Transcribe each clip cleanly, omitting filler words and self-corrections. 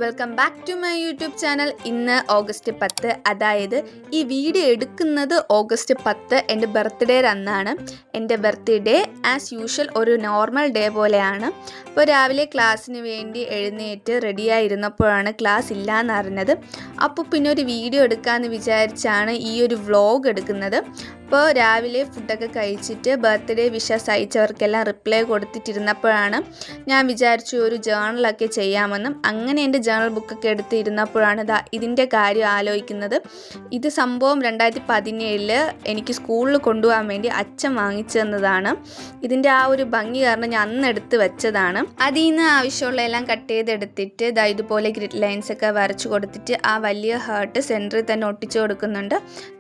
Welcome back to my YouTube channel. ഇന്ന് August 10, അതായത് ഈ വീഡിയോ എടുക്കുന്നത് ഓഗസ്റ്റ് 10 എൻ്റെ ബർത്ത്ഡേ അന്നാണ്. എൻ്റെ ബർത്ത്ഡേ ആസ് യൂഷ്വൽ ഒരു നോർമൽ ഡേ പോലെയാണ്. അപ്പോൾ രാവിലെ ക്ലാസ്സിന് വേണ്ടി എഴുന്നേറ്റ് റെഡിയായിരുന്നപ്പോഴാണ് ക്ലാസ് ഇല്ലയെന്ന് അറിഞ്ഞത്. അപ്പോൾ പിന്നെ ഒരു വീഡിയോ എടുക്കാമെന്ന് വിചാരിച്ചാണ് ഈ ഒരു വ്ളോഗ് എടുക്കുന്നത്. അപ്പോൾ രാവിലെ ഫുഡൊക്കെ കഴിച്ചിട്ട് ബർത്ത്ഡേ വിഷസ് അയച്ചവർക്കെല്ലാം റിപ്ലൈ കൊടുത്തിട്ടിരുന്നപ്പോഴാണ് ഞാൻ വിചാരിച്ചു ഒരു ജേണലൊക്കെ ചെയ്യാമെന്നും. അങ്ങനെ എൻ്റെ ജേണൽ ബുക്കൊക്കെ എടുത്തിരുന്നപ്പോഴാണ് ഇതിൻ്റെ കാര്യം ആലോചിക്കുന്നത്. ഇത് സംഭവം 2017 എനിക്ക് സ്കൂളിൽ കൊണ്ടുപോകാൻ വേണ്ടി അച്ഛൻ വാങ്ങിച്ചു തന്നതാണ്. ഇതിൻ്റെ ആ ഒരു ഭംഗി കാരണം ഞാൻ അന്ന് എടുത്ത് വെച്ചതാണ്. അതിൽ നിന്ന് ആവശ്യമുള്ള എല്ലാം കട്ട് ചെയ്തെടുത്തിട്ട് ഇതുപോലെ ഗ്രിഡ് ലൈൻസ് ഒക്കെ വരച്ചു കൊടുത്തിട്ട് ആ വലിയ ഹേർട്ട് സെൻറ്ററിൽ തന്നെ ഒട്ടിച്ചു കൊടുക്കുന്നുണ്ട്.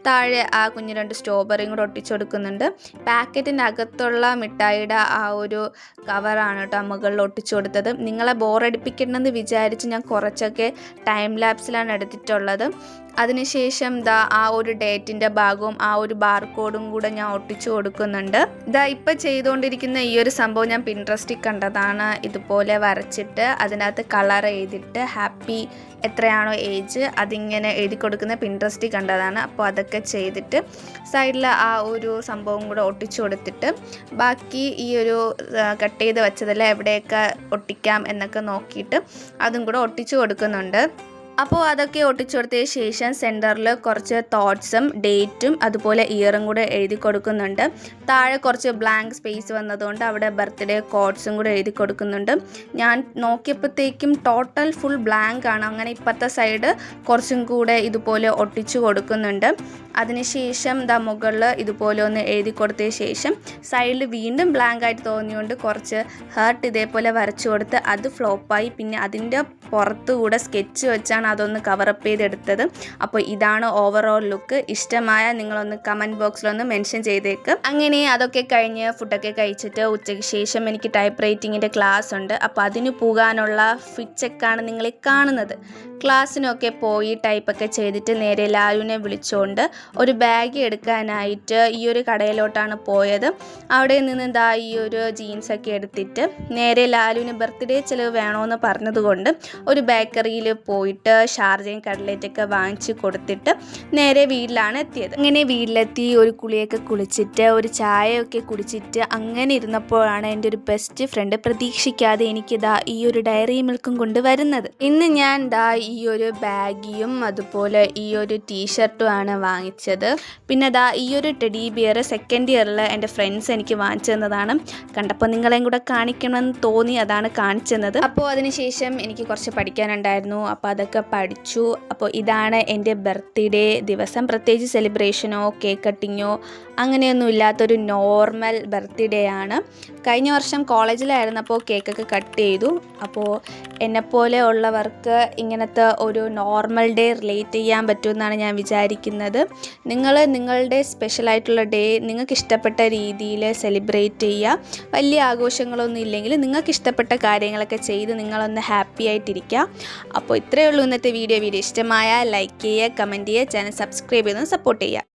താഴെ ആ കുഞ്ഞു 2 സ്ട്രോബെറിയും കൂടെ ഒട്ടിച്ചു കൊടുക്കുന്നുണ്ട്. പാക്കറ്റിൻ്റെ അകത്തുള്ള മിഠായിയുടെ ആ ഒരു കവറാണ് കേട്ടോ മുകളിൽ ഒട്ടിച്ചു കൊടുത്തത്. നിങ്ങളെ ബോറടിപ്പിക്കണമെന്ന് വിചാരിച്ച് ഞാൻ കുറച്ചൊക്കെ ടൈം ലാപ്സിലാണ് എടുത്തിട്ടുള്ളത്. അതിനുശേഷം ആ ഒരു ഡേറ്റിൻ്റെ ഭാഗവും ആ ഒരു ബാർകോഡും കൂടെ ഞാൻ ഒട്ടിച്ചു കൊടുക്കുന്നുണ്ട്. ഇപ്പം ചെയ്തുകൊണ്ടിരിക്കുന്ന ഈ ഒരു സംഭവം ഞാൻ പിൻട്രസ്റ്റിൽ കണ്ടതാണ്. ഇതുപോലെ വരച്ചിട്ട് അതിനകത്ത് കളർ ചെയ്തിട്ട് ഹാപ്പി എത്രയാണോ ഏജ് അതിങ്ങനെ എഴുതി കൊടുക്കുന്ന പിൻട്രസ്റ്റിൽ കണ്ടതാണ്. അപ്പോൾ അതൊക്കെ ചെയ്തിട്ട് സൈഡിൽ ആ ഒരു സംഭവം കൂടെ ഒട്ടിച്ചു കൊടുത്തിട്ട് ബാക്കി ഈ ഒരു കട്ട് ചെയ്ത് വെച്ചതെല്ലാം എവിടെയൊക്കെ ഒട്ടിക്കാം എന്നൊക്കെ നോക്കിയിട്ട് അതും കൂടെ ഒട്ടിച്ചു കൊടുക്കുന്നുണ്ട്. അപ്പോൾ അതൊക്കെ ഒട്ടിച്ചു കൊടുത്തതിന് ശേഷം സെൻറ്ററിൽ കുറച്ച് തോട്ട്സും ഡേറ്റും അതുപോലെ ഇയറും കൂടെ എഴുതി കൊടുക്കുന്നുണ്ട്. താഴെ കുറച്ച് ബ്ലാങ്ക് സ്പേസ് വന്നതുകൊണ്ട് അവിടെ ബർത്ത്ഡേ കോഡ്സും കൂടെ എഴുതി കൊടുക്കുന്നുണ്ട്. ഞാൻ നോക്കിയപ്പോഴത്തേക്കും ടോട്ടൽ ഫുൾ ബ്ലാങ്ക് ആണ്. അങ്ങനെ ഇപ്പുറത്തെ സൈഡ് കുറച്ചും കൂടെ ഇതുപോലെ ഒട്ടിച്ചു കൊടുക്കുന്നുണ്ട്. അതിനുശേഷം മുകളിൽ ഇതുപോലെ ഒന്ന് എഴുതി കൊടുത്തതിന് ശേഷം സൈഡിൽ വീണ്ടും ബ്ലാങ്ക് ആയിട്ട് തോന്നിയുകൊണ്ട് കുറച്ച് ഹേർട്ട് ഇതേപോലെ വരച്ചു കൊടുത്ത് അത് ഫ്ലോപ്പായി. പിന്നെ അതിൻ്റെ പുറത്തുകൂടെ സ്കെച്ച് വെച്ചാണ് അതൊന്ന് കവറപ്പ് ചെയ്തെടുത്തത്. അപ്പോൾ ഇതാണ് ഓവറോൾ ലുക്ക്. ഇഷ്ടമായ നിങ്ങളൊന്ന് കമൻറ്റ് ബോക്സിലൊന്ന് മെൻഷൻ ചെയ്തേക്ക്. അങ്ങനെ അതൊക്കെ കഴിഞ്ഞ് ഫുഡൊക്കെ കഴിച്ചിട്ട് ഉച്ചയ്ക്ക് ശേഷം എനിക്ക് ടൈപ്പ് റൈറ്റിങ്ങിൻ്റെ ക്ലാസ് ഉണ്ട്. അപ്പോൾ അതിന് പോകാനുള്ള ഫിറ്റ് ചെക്കാണ് നിങ്ങളെ കാണുന്നത്. ക്ലാസ്സിനൊക്കെ പോയി ടൈപ്പൊക്കെ ചെയ്തിട്ട് നേരെ ലാലുവിനെ വിളിച്ചുകൊണ്ട് ഒരു ബാഗ് എടുക്കാനായിട്ട് ഈ ഒരു കടയിലോട്ടാണ് പോയത്. അവിടെ നിന്ന് ഈ ഒരു ജീൻസൊക്കെ എടുത്തിട്ട് നേരെ ലാലുവിന് ബർത്ത്ഡേ ചിലവ് വേണമെന്ന് പറഞ്ഞതുകൊണ്ട് ഒരു ബേക്കറിയിൽ പോയിട്ട് ഷാർജയും കട്ട്ലറ്റൊക്കെ വാങ്ങിച്ച് കൊടുത്തിട്ട് നേരെ വീട്ടിലാണ് എത്തിയത്. അങ്ങനെ വീട്ടിലെത്തി ഒരു കുളിയൊക്കെ കുളിച്ചിട്ട് ഒരു ചായയൊക്കെ കുടിച്ചിട്ട് അങ്ങനെ ഇരുന്നപ്പോഴാണ് എൻ്റെ ഒരു ബെസ്റ്റ് ഫ്രണ്ട് പ്രതീക്ഷിക്കാതെ എനിക്ക് ഈ ഒരു ഡയറി മിൽക്കും കൊണ്ട് വരുന്നത്. ഇന്ന് ഞാൻ ഈ ഒരു ബാഗിയും അതുപോലെ ഈ ഒരു ടീഷർട്ടുമാണ് വാങ്ങിച്ചത്. പിന്നെ ഈ ഒരു ടെഡി ബിയർ സെക്കൻഡ് ഇയറിൽ എൻ്റെ ഫ്രണ്ട്സ് എനിക്ക് വാങ്ങിച്ചു തന്നതാണ്. കണ്ടപ്പോൾ നിങ്ങളെയും കൂടെ കാണിക്കണമെന്ന് തോന്നി, അതാണ് കാണിച്ചു തന്നത്. അപ്പോൾ അതിനുശേഷം എനിക്ക് കുറച്ച് പഠിക്കാനുണ്ടായിരുന്നു. അപ്പോൾ അതൊക്കെ പഠിച്ചു. അപ്പോൾ ഇതാണ് എൻ്റെ ബർത്ത്ഡേ ദിവസം. പ്രത്യേകിച്ച് സെലിബ്രേഷനോ കേക്ക് കട്ടിങ്ങോ അങ്ങനെയൊന്നും ഇല്ലാത്തൊരു നോർമൽ ബർത്ത്ഡേ ആണ്. കഴിഞ്ഞ വർഷം കോളേജിലായിരുന്നപ്പോൾ കേക്കൊക്കെ കട്ട് ചെയ്തു. അപ്പോൾ എന്നെപ്പോലെ ഉള്ളവർക്ക് ഇങ്ങനത്തെ ഒരു നോർമൽ ഡേ റിലേറ്റ് ചെയ്യാൻ പറ്റുമെന്നാണ് ഞാൻ വിചാരിക്കുന്നത്. നിങ്ങൾ നിങ്ങളുടെ സ്പെഷ്യലായിട്ടുള്ള ഡേ നിങ്ങൾക്ക് ഇഷ്ടപ്പെട്ട രീതിയിൽ സെലിബ്രേറ്റ് ചെയ്യുക. വലിയ ആഘോഷങ്ങളൊന്നും ഇല്ലെങ്കിൽ നിങ്ങൾക്ക് ഇഷ്ടപ്പെട്ട കാര്യങ്ങളൊക്കെ ചെയ്ത് നിങ്ങളൊന്ന് ഹാപ്പി ആയിട്ടിരിക്കുക. അപ്പോൾ ഇത്രയേ ഉള്ളൂ ഇന്നത്തെ വീഡിയോ. ഇഷ്ടമായ ലൈക്ക് ചെയ്യുക, കമൻറ്റ് ചെയ്യുക, ചാനൽ സബ്സ്ക്രൈബ് ചെയ്ത് സപ്പോർട്ട് ചെയ്യുക.